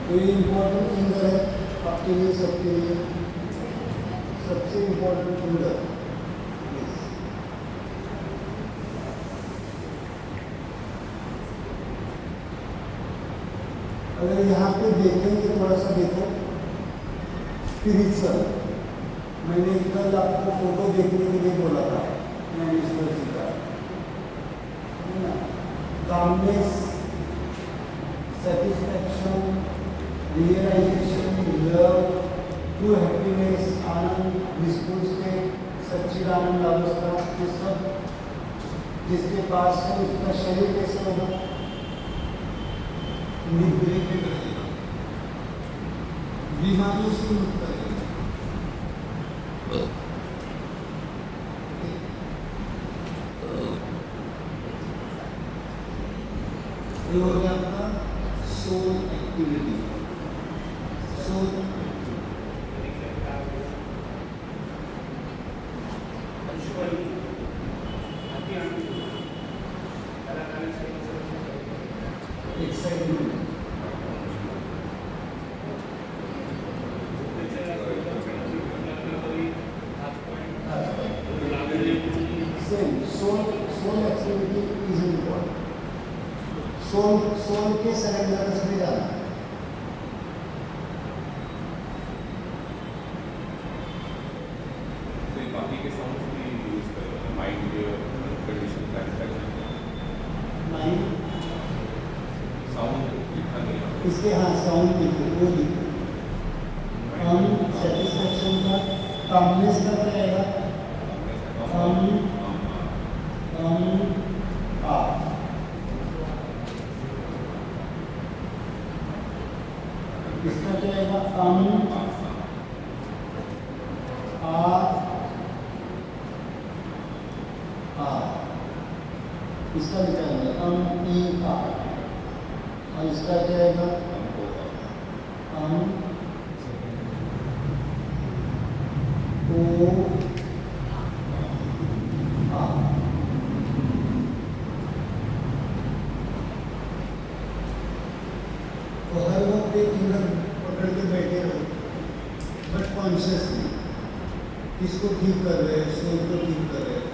तो ये important finger है आपके लिए, सबके लिए सबसे इम्पोर्टेंट फिंगर। अगर यहाँ पे देखेंगे, थोड़ा सा देखो स्पिरिचुअल, मैंने कल आपको फोटो देखने के लिए बोला था, मैंने ईश्वर जी का, है ना, calmness, satisfaction, realisation, love, true happiness, आनंद, ब्लिसफुल स्टेट, सच्चिदानंद अवस्था, ये सब जिसके पास है उसका शरीर कैसे होगा? निग्रहित रहेगा, बीमारियों से मुक्त रहेगा। ये हो गया आपका soul activity. Soul excitement, soul activity is important. Soul के सरेंडर्स में जाना। बाकी के साउंड भी यूज करें, माइंड कंडीशन माइंड साउंड लिखा नहीं है इसके, हाँ साउंड लिखो, वो लिखो। हम सेटिस्फैक्शन का, कामनेस का रहेगा, इसका क्या रहेगा? इसका निकालेंगे और इसका क्या रहेगा? तो हर वक्त एक फिंगर पकड़ के बैठे रहो, बट कॉन्शियसली किसको ठीक कर रहे हैं, सोल को ठीक कर रहे हैं।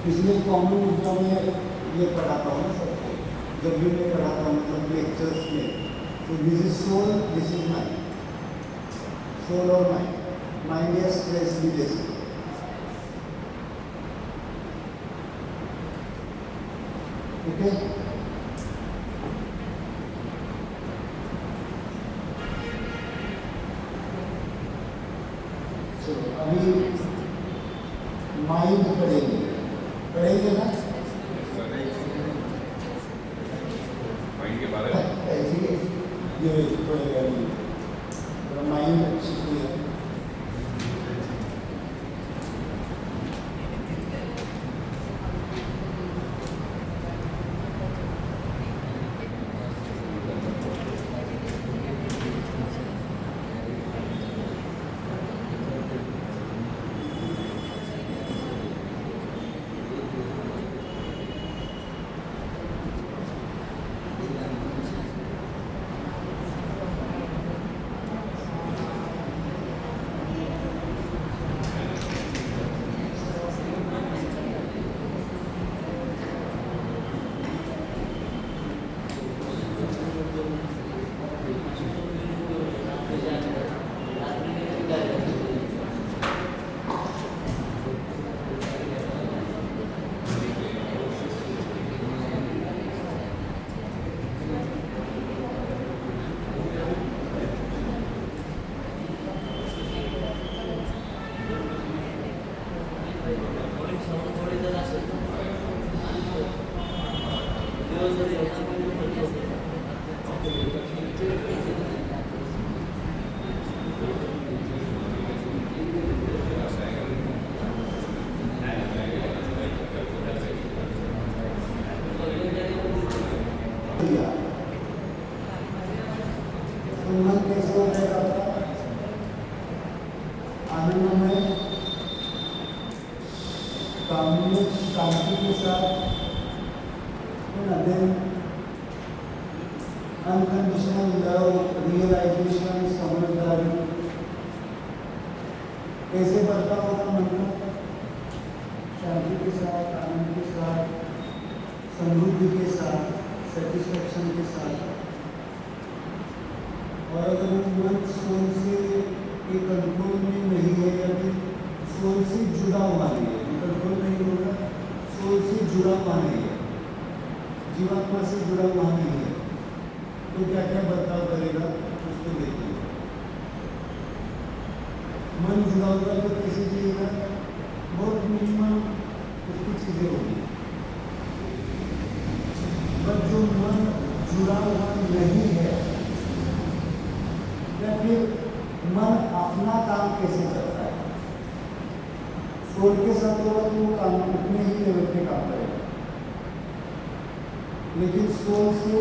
इसलिए कॉमन मुद्रा में ये पढ़ाता हूँ ना सबको, जब भी मैं पढ़ाता हूँ मतलब लेक्चर्स में, तो this is soul, this is mind, soul और माइंड, माइंड या स्ट्रेस भी जैसे। ओके, चलो अभी माइंड पढ़ेंगे ना, माइंड के बारे में ऐसे ये पढ़ेगा माइंड अच्छी है। मन कैसे हो जाएगा आपका? आनंदमय, कामनी, शांति के साथ, है ना। देन अनकंडीशनल लव, रियलाइजेशन, समझदारी, कैसे बर्ताव होगा मन का? शांति के साथ, आनंद के साथ, समृद्धि के साथ, सेटिस्फैक्शन के साथ। और अगर वो मन सोल से के कंट्रोल में नहीं है या फिर सोल से जुड़ा हुआ नहीं है, कंट्रोल नहीं होगा, सोल से जुड़ा हुआ नहीं है, जीवात्मा से जुड़ा हुआ नहीं है, तो क्या क्या बर्ताव करेगा उसको देखिए। मन जुड़ा हुआ तो कैसे जिएगा? बहुत मिनिमम उसकी चीजें होगी। पर जो मन जुड़ा हुआ नहीं है या फिर मन अपना काम कैसे करता है, सोल के साथ होगा तो वो काम उतने ही लेवल पे काम करेगा, लेकिन सोल से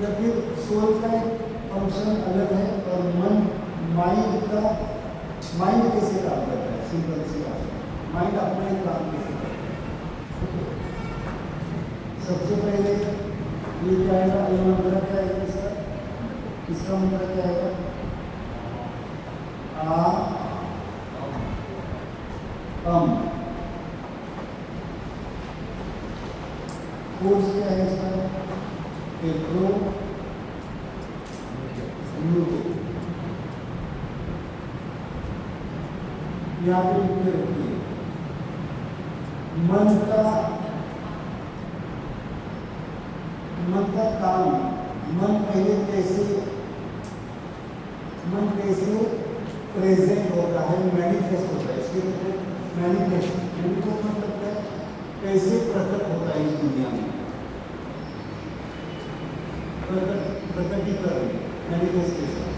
या फिर सोल का एक फंक्शन अलग है और मन माइंड कैसे काम करता है, सिंपल सी बात है, माइंड अपना ही काम कैसे करता है। सबसे पहले ये क्या आएगा, ये मंत्र क्या आएगा इसका? इसका मंत्र क्या आएगा? फोर्स क्या है इसका? पेट्रो यहाँ पे लिख के रखिए। मन का काम, मन कैसे प्रेजेंट होता है, मैनिफेस्ट होता है, इसके मैनिफेस्ट मतलब क्या है? कैसे प्रकट होता है इस दुनिया में, प्रकटीकरण, मैनिफेस्टेशन।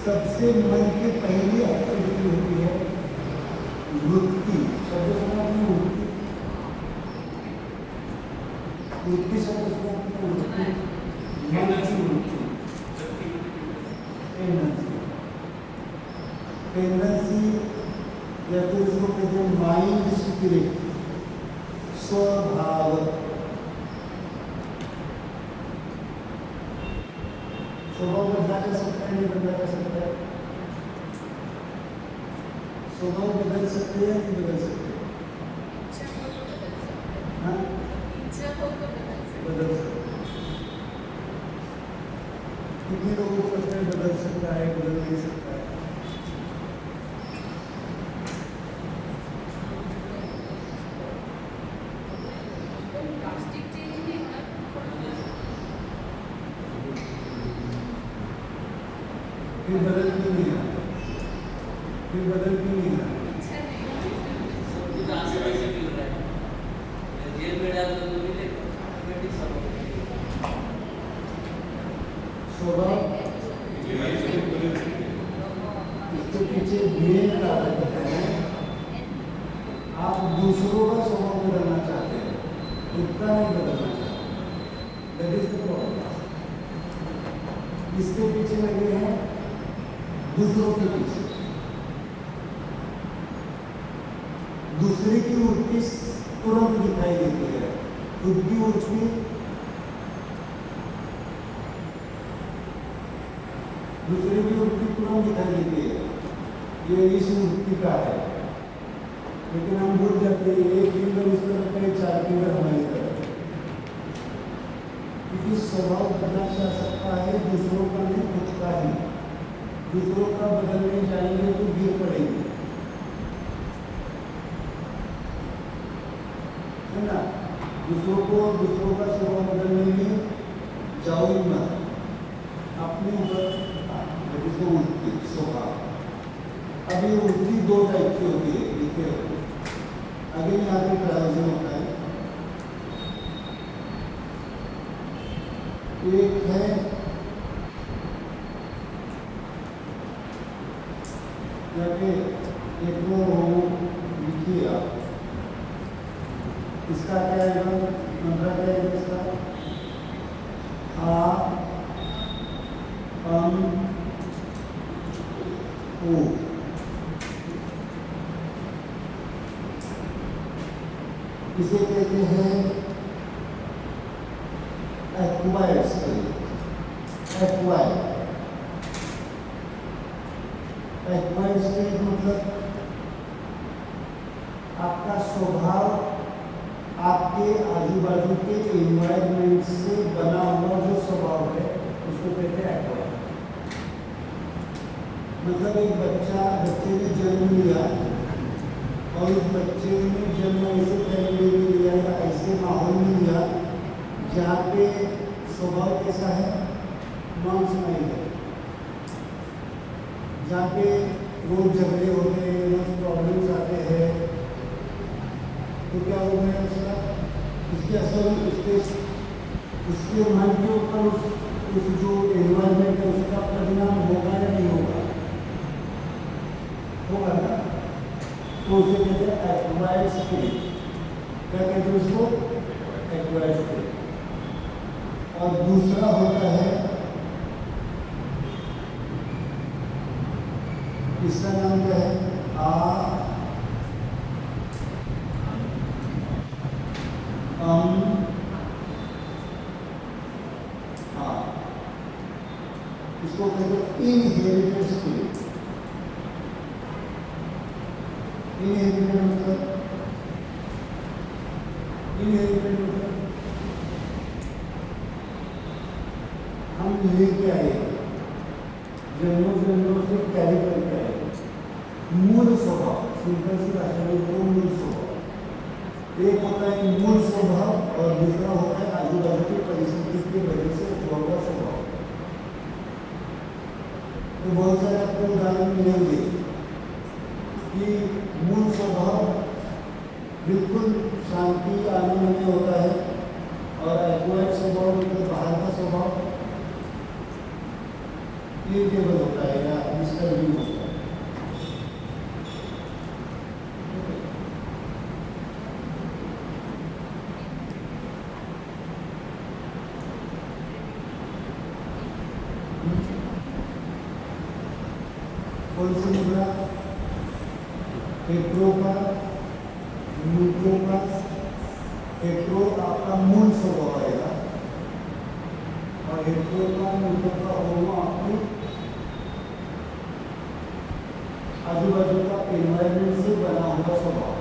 सबसे मन की पहली एक्टिविटी होती है वृत्ति। शब्द सुना आपने? वृत्ति शब्द सुना आपने? मन की वृत्ति, टेंडेंसी या फिर उसको कहते हैं माइंड स्पिरिट, स्वभाव। स्वभाव बदला जा सकता है, नहीं बदला जा सकता है? स्वभाव बदल सकते हैं, नहीं बदल सकते? हाँ, बदल सकते। कितने लोगों को लगता है बदल सकता है, बदल नहीं सकता है? फिर बदल क्यों नहीं रहा? फिर बदल क्यों नहीं रहा? स्वभाव इसके पीछे मेन कारण है, आप दूसरों का स्वभाव बदलना चाहते हैं, खुद का नहीं बदलना चाहते। That is the problem. इसके पीछे लगे हैं दूसरों के पीछे, दूसरे की वृत्ति तुरंत दिखाई देती है, खुद की वृत्ति दूसरे की वृत्ति तुरंत दिखाई देती है, ये इस वृत्ति का है। लेकिन हम भूल जाते हैं एक फिंगर उस तरफ है, 4 फिंगर हमारी तरफ। क्योंकि स्वभाव बदला जा सकता है दूसरों का नहीं, खुद का ही। दूसरों का बदलने जाएंगे तो गिर पड़ेंगे, है ना? दूसरों का स्वभाव बदलने में जाओ ही मत, अपने ऊपर उठती स्वभाव। अब ये उठती 2 टाइप की होती है, लिखे आगे यहाँ पे प्रायोजन होता है। एक है या फिर एक वो लिखिए आप, इसका क्या है, मंत्र क्या है इसका? इसे कहते हैं एक्वायर्ड स्टेट, एक्वायर्ड स्टेट मतलब आपका स्वभाव आपके आजू बाजू के एनवायरनमेंट से बना हुआ जो स्वभाव है उसको कहते हैं एक्वायर्ड। मतलब एक बच्चे ने जन्म लिया और उस बच्चे ने जन्म ऐसे फैमिली में लिया या ऐसे माहौल में लिया जहाँ पे स्वभाव कैसा है, नॉन स्माइल है, जहाँ पे रोज झगड़े होते हैं, रोज प्रॉब्लम्स आते हैं, तो क्या हो गया उसका, उसके असर उसके मन के ऊपर उस जो एनवायरमेंट है उसका परिणाम होगा या नहीं होगा, होगा ना। तो उसे कहते हैं एक्वायर्ड स्टेट। क्या कहते हैं उसको, एक्वायर्ड स्टेट। और दूसरा होता है, इसका नाम क्या है, इसको कहते हैं इनहेरिटेड स्टेट। इनहेरिटेड मतलब हम लेके आए, जन्मों से कैरी करके आए मूल स्वभाव। सिंपल सी भाषा में दो मूल स्वभाव, एक होता है मूल स्वभाव और दूसरा होता है आजू बाजू की परिस्थिति की वजह से हुआ हुआ स्वभाव। तो बहुत सारे आपको उदाहरण मिलेंगे कि मूल स्वभाव बिल्कुल शांति आनंद में होता है और एक्वायर्ड स्वभाव मतलब बाहर का स्वभाव इरिटेबल होता है या डिस्टर्बिंग होता है। कौन सी मुद्रा, हेट्रो का, न्यूट्रो का। हेट्रो आपका मूल स्वभाव आएगा और हेट्रो का न्यूट्रो का होना आपको आजू बाजू का एनवायरमेंट से बना हुआ स्वभाव।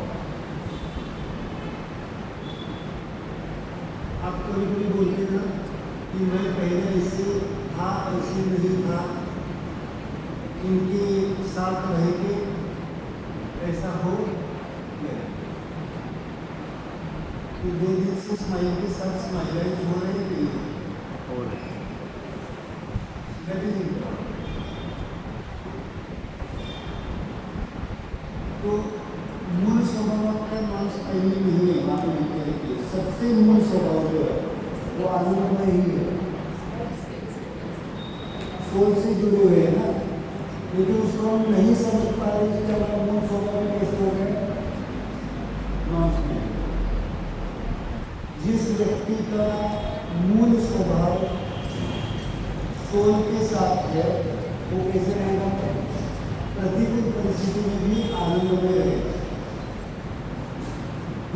आप कभी कभी बोलते ना कि मैं पहले ऐसे था, ऐसे नहीं था, इनके साथ रह के ऐसा हो गया। तो 2 दिन से स्माइल के साथ स्माइलाइज हो रहे नहीं हो रहे, तो मूल स्वभाव का नॉन स्माइलिंग नहीं है। वहाँ पे लिखे हैं कि सबसे मूल स्वभाव जो है वो आनंदमय ही है, सोल से जुड़े हुए हैं ना। लेकिन उसको हम नहीं समझ पा रहे कि हमारा मूल स्वभाव कैसे हो गया, नॉन स्माइलिंग। जिस व्यक्ति का मूल स्वभाव सोल के साथ है वो कैसे रहेगा, प्रतिकूल परिस्थिति में भी आनंद में रहेगा।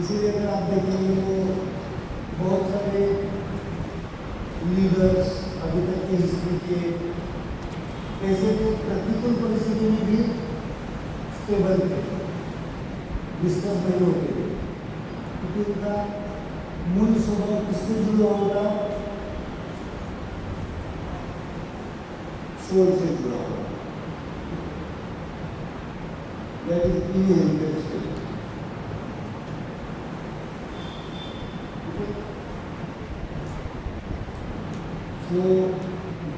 इसीलिए अगर आप देखेंगे तो बहुत सारे लीडर्स अभी तक की हिस्ट्री के ऐसे तो प्रतिकूल परिस्थिति में भी स्टेबल थे, डिस्टर्ब नहीं होते थे, क्योंकि उनका मूल स्वभाव किससे जुड़ा होगा, सोल से जुड़ा होगा। That is inherited state. So,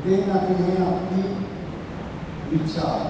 then आते हैं आपकी विचार।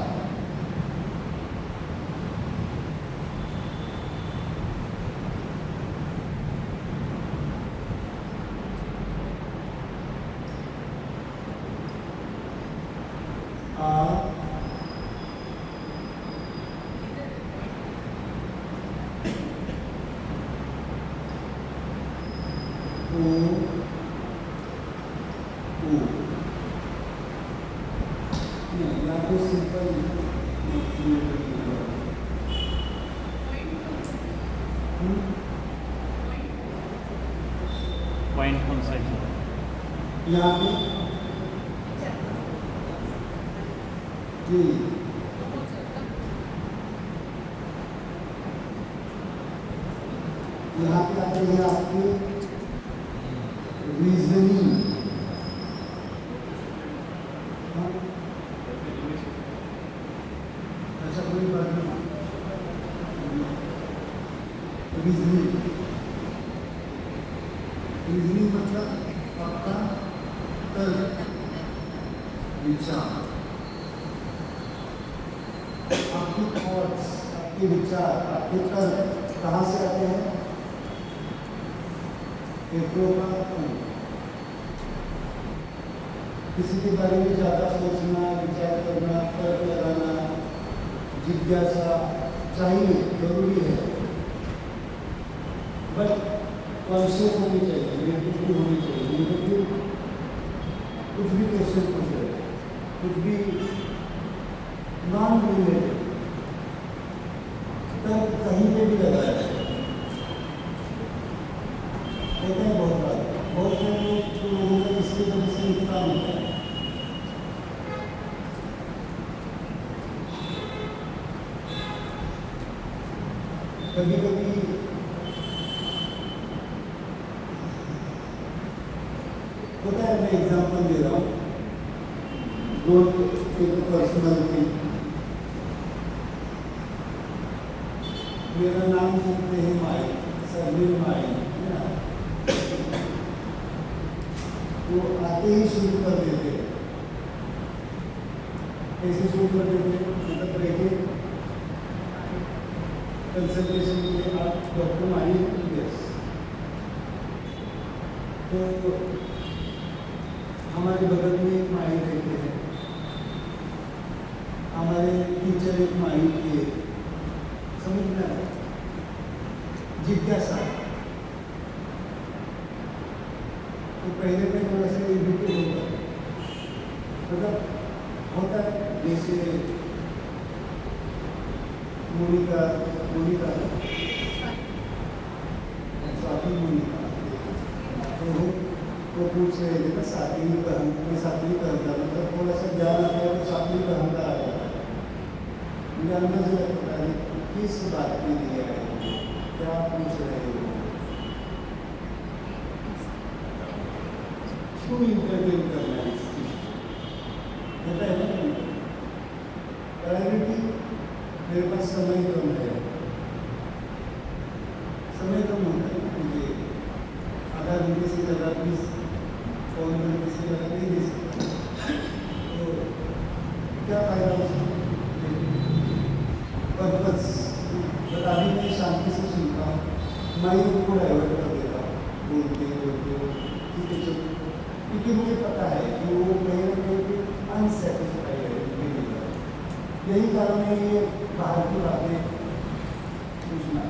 पॉइंट कौन सा है? यहाँ पे जी यहाँ पे आते हैं आपके रीजनिंग। अच्छा कोई बात नहीं, रीजनिंग रीजनिंग मतलब आपका तर्क विचार, आपके थॉट्स, आपके विचार, आपके तर्क कहाँ से आते हैं? फेफड़ों का खून। किसी के बारे में ज़्यादा सोचना, विचार करना, तर्क लगाना, जिज्ञासा चाहिए, जरूरी है, बट कॉन्शियस होनी चाहिए, नेगेटिव होनी चाहिए। नेगेटिव कुछ भी क्वेश्चन पूछ रहे, कुछ भी नॉन रिलेटेड तर्क कहीं पे भी लगाया है, कहते हैं बहुत सारे लोगों का इसके वजह से नुकसान होता है। कभी कभी होता है, मैं एग्जांपल दे रहा हूँ, डोंट टेक पर्सनल थिंग। मेरा नाम सुनते हैं माई, सरनेम माई है ना, वो आते ही शुरू कर देते, कैसे शुरू कर देते? मतलब बैठे कंसल्टेशन के लिए आप डॉक्टर माई, यस, तो हमारे बगल में एक माई रहते हैं, हमारे टीचर एक माई थे, समझना है, जिज्ञासा। तो पहले में थोड़ा सा इरिटेट होता है, मतलब होता है, जैसे मोनिका स्वाति मोनिका, तो वो पूछ रहे थे ना सातवीं पहनता, मतलब थोड़ा सा ज्ञान आता है तो सातवीं पहनता आ जाता है। मुझे अंदाजा लगता है किस बात के लिए आए, क्या पूछ रहे हो, क्यों इंटरव्यू करना है, इस चीज होता है ना। प्रायोरिटी, मेरे पास समय कम है, समय कम होता है, मुझे आधा घंटे से ज़्यादा प्लीज फोन घंटे से ज़्यादा नहीं दे सकता, तो क्या फायदा उसमें? पर्पस बता दी, मैं शांति से सुनता हूँ, माइंड को डाइवर्ट कर देता हूँ, बोलते ठीक है चलो, क्योंकि मुझे पता है कि वो कहीं ना कहीं अनसेटिस्फाइड है। यही कारण है ये बाहर की बातें पूछना।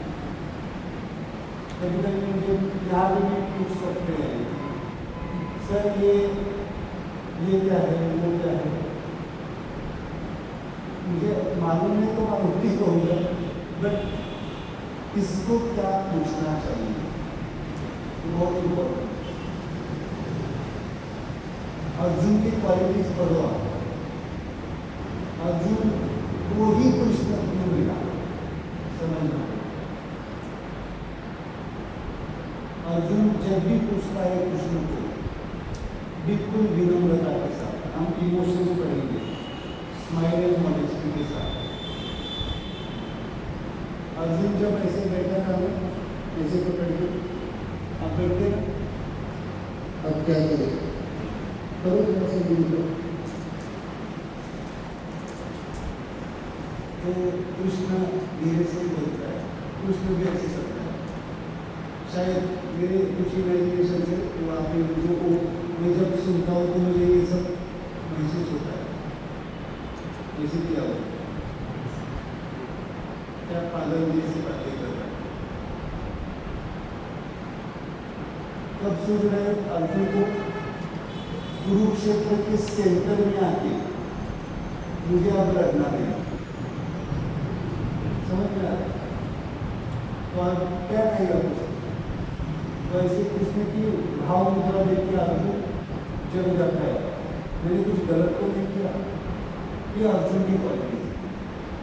कभी कभी मुझे यहाँ भी पूछ सकते हैं, सर ये क्या है, वो क्या है, मुझे मालूम नहीं तो मैं उल्टी कहूँगा, बट इसको क्या पूछना चाहिए, बहुत इम्पोर्टेंट। अर्जुन की क्वालिटीज पढ़ो, अर्जुन को ही कृष्ण क्यों मिला, समझना। अर्जुन जब भी पूछता है कृष्ण को, बिल्कुल विनम्रता के साथ, हम इमोशंस पढ़ेंगे, स्माइल एंड मॉडेस्टी के साथ। अर्जुन जब ऐसे बैठा था, ऐसे पकड़ के आप बैठते ना, अब क्या करें, करो थोड़ा सा दिन लो, तो कृष्ण धीरे से बोलता है, कृष्ण भी ऐसे सकता है, शायद मेरे कुछ इमेजिनेशन से वो आपने जो को मैं जब सुनता हूँ तो मुझे ये सब महसूस होता है, जैसे किया हो क्या पागल जैसी बातें कर रहा है। तब सोच रहे अर्जुन को कुरुक्षेत्र के सेंटर में आके मुझे अब लड़ना है, समझ में आ रहा है, तो आप क्या कहेगा कुछ, तो ऐसे कृष्ण की भाव मुद्रा देख के अर्जुन चल जाता है, मैंने कुछ गलत तो नहीं किया। ये अर्जुन की क्वालिटी है।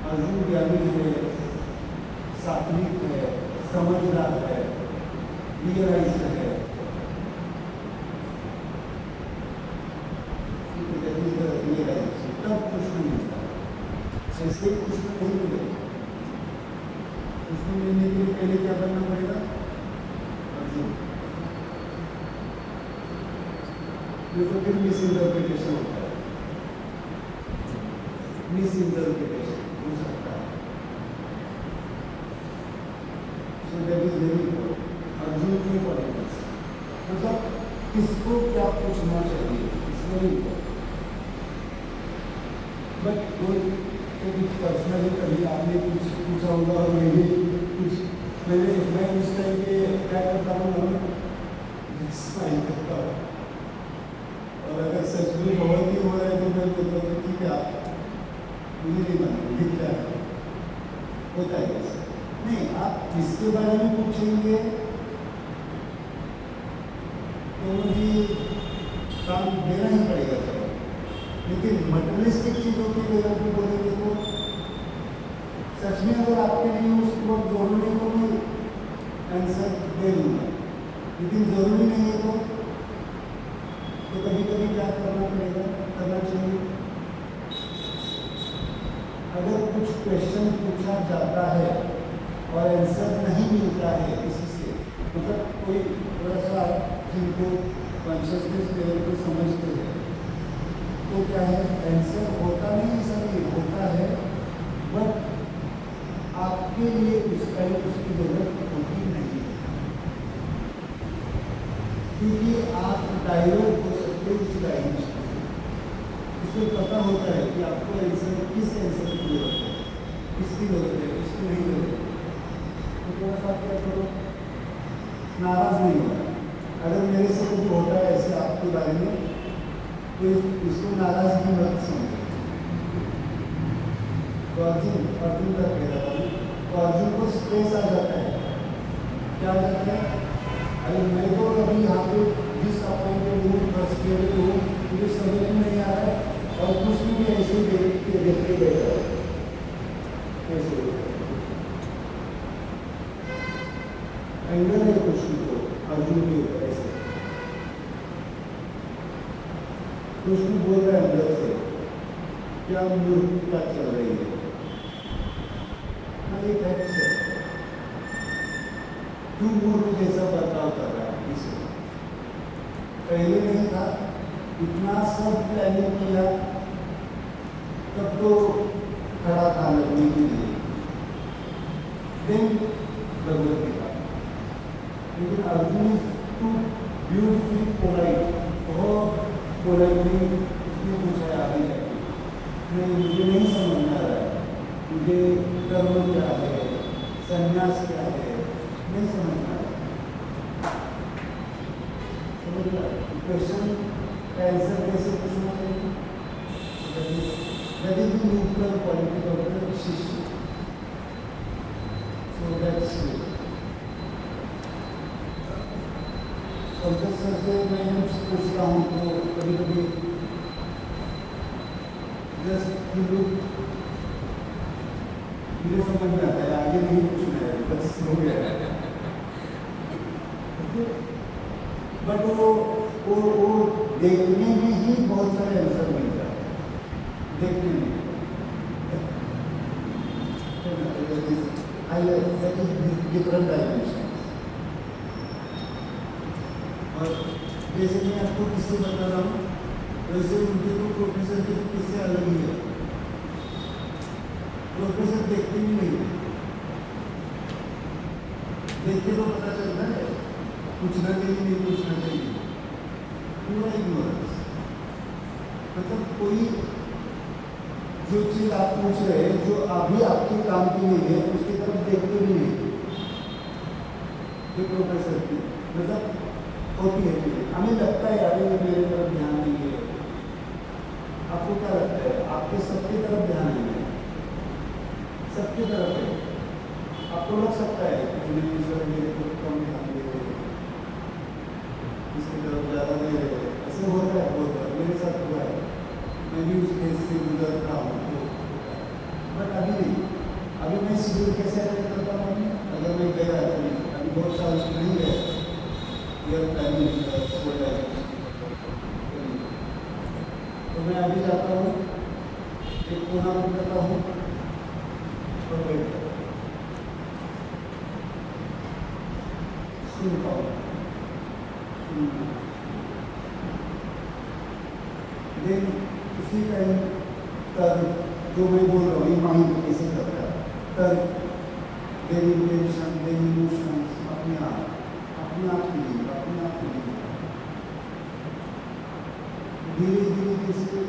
अर्जुन ज्ञानी है, सात्विक है, समझदार है, रियलाइज है। तब कृष्ण मिलता है, ऐसे ही कृष्ण नहीं मिलेगा। कृष्ण मिलने के लिए पहले क्या करना पड़ेगा? अर्जुन। तो फिर मिस इंटरप्रिटेशन होता है, मिस इंटरप्रिटेशन हो सकता है। So that is very important. Arjun की क्वालिटीज, मतलब किसको क्या पूछना चाहिए, इसमें बट कोई पर्सनली कभी आपने कुछ पूछा होगा और मैंने कुछ मैं उस टाइम पे क्या करता हूँ, स्माइल करता हूँ। और अगर सच में बहुत ही हो रहा है तो मैं बोलता हूँ ठीक है, आप मुझे नहीं मालूम क्या होता है ऐसा नहीं। आप किसके बारे में पूछेंगे तो मुझे काम देना ही पड़ेगा। लेकिन मटेरियलिस्टिक चीज़ों के लिए अगर बोलेंगे तो सच में अगर आपके लिए उस वक्त जरूरी तो मैं आंसर दे दूँगा, लेकिन ज़रूरी नहीं है तो कभी कभी क्या करना चाहिए। अगर कुछ क्वेश्चन पूछा जाता है और आंसर नहीं मिलता है किसी से, मतलब कोई थोड़ा सा जिनको कॉन्शियसनेस लेवल को समझते हैं तो क्या है, आंसर होता नहीं, सभी होता है, बट आपके लिए उस टाइम उसकी जरूरत होती नहीं है, क्योंकि आप डाइवर्ट हो सकते उस डायमेंशन से। उसको पता होता है कि आपको आंसर किस आंसर की जरूरत है, किसकी जरूरत है, किसकी नहीं जरूरत है। तो थोड़ा सा क्या करो, नाराज नहीं होगा। अगर मेरे से कुछ होता है ऐसे आपके बारे में तो इसको नाराजगी मत समझो। तो अर्जुन का कह रहा था, तो अर्जुन को स्ट्रेस आ जाता है। क्या आ जाता है? अरे मैं तो अभी यहाँ पे जिस अपॉइंटेड हूँ, फ्रस्ट्रेटेड हूँ, मुझे समझ में नहीं आ रहा है और कुछ भी ऐसे ही देखते बैठा है। कैसे एंगर है कुछ को अर्जुन के ऊपर ऐसे कृष्ण बोल रहे हैं अंदर से, क्या मूर्खता चल रही है। एक फैक्ट है, क्यों मूर्ख जैसा बर्ताव कर रहा है इसे? पहले नहीं था, इतना सब प्लानिंग किया तब तो खड़ा था लगने के लिए, देन भगवत गीता। लेकिन अर्जुन टू ब्यूटिफुली पोलाइट, बहुत पोलाइटली उसने पूछा आगे जाके, नहीं मुझे नहीं समझ में आ रहा है, मुझे कर्म क्या है, संन्यास क्या है, नहीं समझ में आ रहा। समझ रहा है क्वेश्चन का आंसर कैसे पूछना चाहिए? That is the neutral quality of the शिष्य। सो दैट्स पंकज सर से मैं कुछ पूछता हूँ तो कभी कभी जस्ट मुझे समझ में आता है, आगे नहीं पूछना है, बस हो गया। बट वो देखने में ही बहुत सारे आंसर मिल जाते हैं, देखने में। Different dimension. और जैसे मैं आपको किससे बता रहा हूँ, वैसे उनके तो प्रोफेसर के किससे अलग ही है। प्रोफेसर देखते भी नहीं, देख के तो पता चलता है पूछना चाहिए नहीं पूछना चाहिए, पूरा इग्नोरेंस। मतलब कोई जो चीज़ आप पूछ रहे हैं जो अभी आपके काम की नहीं है उसकी तरफ देखते भी नहीं। जो प्रोफेसर की मतलब होती है चीज़ें, हमें लगता है यार ये मेरे तरफ ध्यान नहीं है। आपको क्या लगता है? आपके सबकी तरफ ध्यान नहीं है, सबकी तरफ है। आपको लग सकता है कि नहीं सर मेरे को कम ध्यान दे रहे, इसकी तरफ ज़्यादा दे रहे, ऐसे होता है। मैं भी उस फेज से गुजर रहा हूँ तो बट अभी नहीं। अभी मैं शेड्यूल कैसे अरेंज करता हूँ, अगर मैं गया अभी बहुत साल नहीं गया ईयर प्लानिंग स्कूल तो मैं अभी जाता हूँ, एक कोना बुक करता हूँ और वेट करता हूँ, सुनता हूँ, देन उसी टाइम तक जो मैं बोल रहा हूँ ये माइंड कैसे करता है तक देन इंटेंशन देन इमोशंस अपने आप फीलिंग धीरे धीरे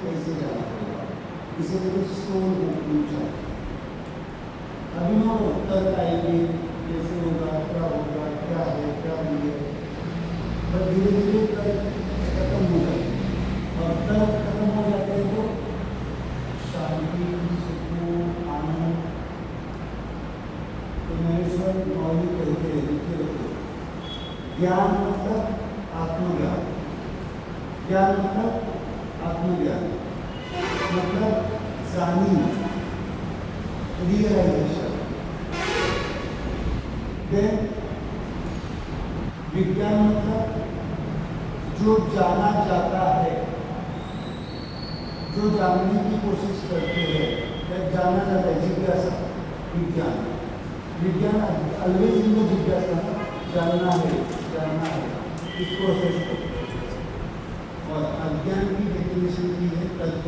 कैसे जाना पड़ेगा, इसे मेरे सोल को पूछा अभी ना तक आएंगे कैसे होगा क्या है क्या नहीं है, पर धीरे धीरे खत्म हो जाए और तब खत्म हो जाते हैं तो शांति सुकून आनंद। तो महेश्वर मौली कहते हैं लिखे रखो, ज्ञान मतलब आत्मज्ञान, ज्ञान मतलब आत्मज्ञान मतलब जानी रियलाइजेशन। देन विज्ञान मतलब जो जाना जाता है, जो जानने की कोशिश करते हैं या जाना जाता है, जिज्ञासा विज्ञान। विज्ञान ऑलवेज इन जिज्ञासा जानना है इस प्रोसेस को। और अज्ञान की डेफिनेशन की है कल्प।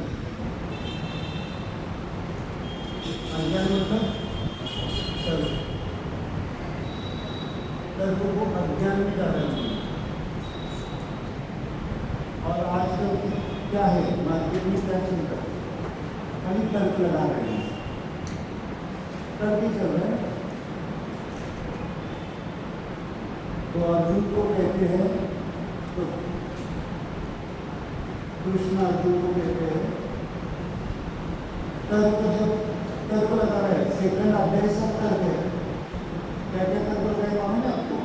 अज्ञान मतलब कल्प को अज्ञान में डाला है। और आजकल क्या है मार्केट में क्या चल रहा है, खाली तर्क लगा रहे हैं, तर्क ही चल रहा है। तो अर्जुन को कहते हैं, तो कृष्ण अर्जुन को कहते हैं तर्क, जब तर्क लगा रहे हैं सेकंड अध्याय सब तर्क है। क्या क्या तर्क लगाए मालूम है आपको?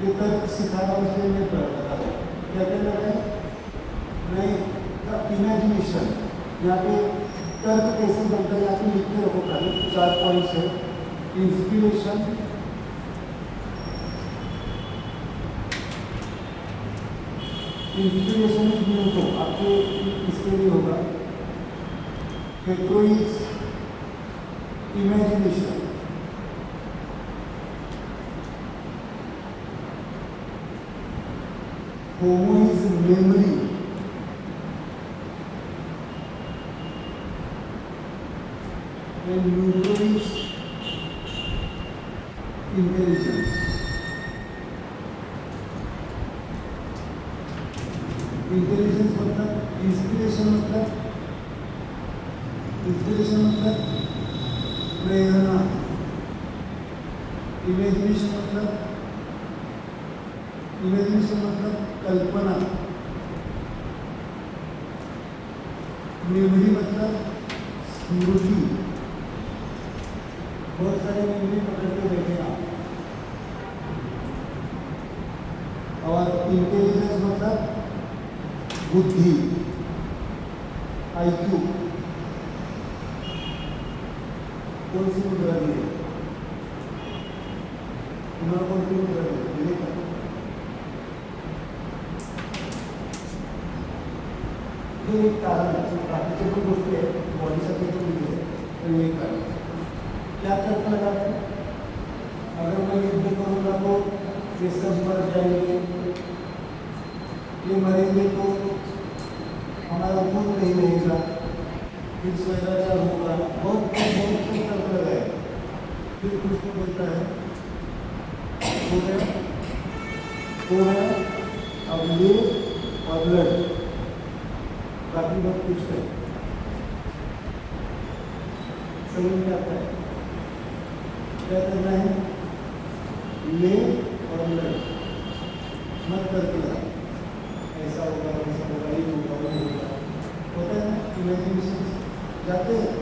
ये तर्क सिखा रहा हूँ इसलिए मैं तर्क लगा रहा हूँ। क्या क्या लगाए? नहीं, इमेजिनेशन। यहाँ पे तर्क कैसे बनता है यहाँ पे लिखते रखो, खाली 4 पॉइंट्स है। इंस्पिरेशन, इंस्पिरेशन इज न्यू, तो आपको इसके लिए होगा hetero is imagination, homo is memory, and neuro is intelligence. Intelligence मतलब इंस्पिरेशन मतलब प्रेरणा, इमेजिनेशन मतलब कल्पना, मेमोरी मतलब स्मृति। बहुत सारे मेमोरी पकड़ के बैठे आप। और इंटेलिजेंस मतलब बुद्धि, IQ। कौन सी मुद्रा दी है? तुम्हारा कौन सी मुद्रा दी है? ये एक कारण है, बाकी जो गोष्टी है बॉडी से तो नहीं है, तो ये कारण क्या तर्क लगा रहे हैं? अगर मैं युद्ध करूँगा तो ये सब मर जाएंगे, ये मरेंगे तो हमारा खून नहीं रहेगा, फिर स्वैराचार होगा, बहुत तर्क लगाए। फिर कृष्ण बोलता है हो गया अब ले और लड़, बाकी बहुत कुछ है। समझ में आता है क्या करना है? ले और लड़, मत करके लगा, ऐसा होगा वैसा होगा, ये होगा वो होगा, होता है ना। इमेजिनेशन जाते हैं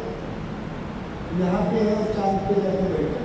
यहाँ पे है और चांद पे जाके बैठे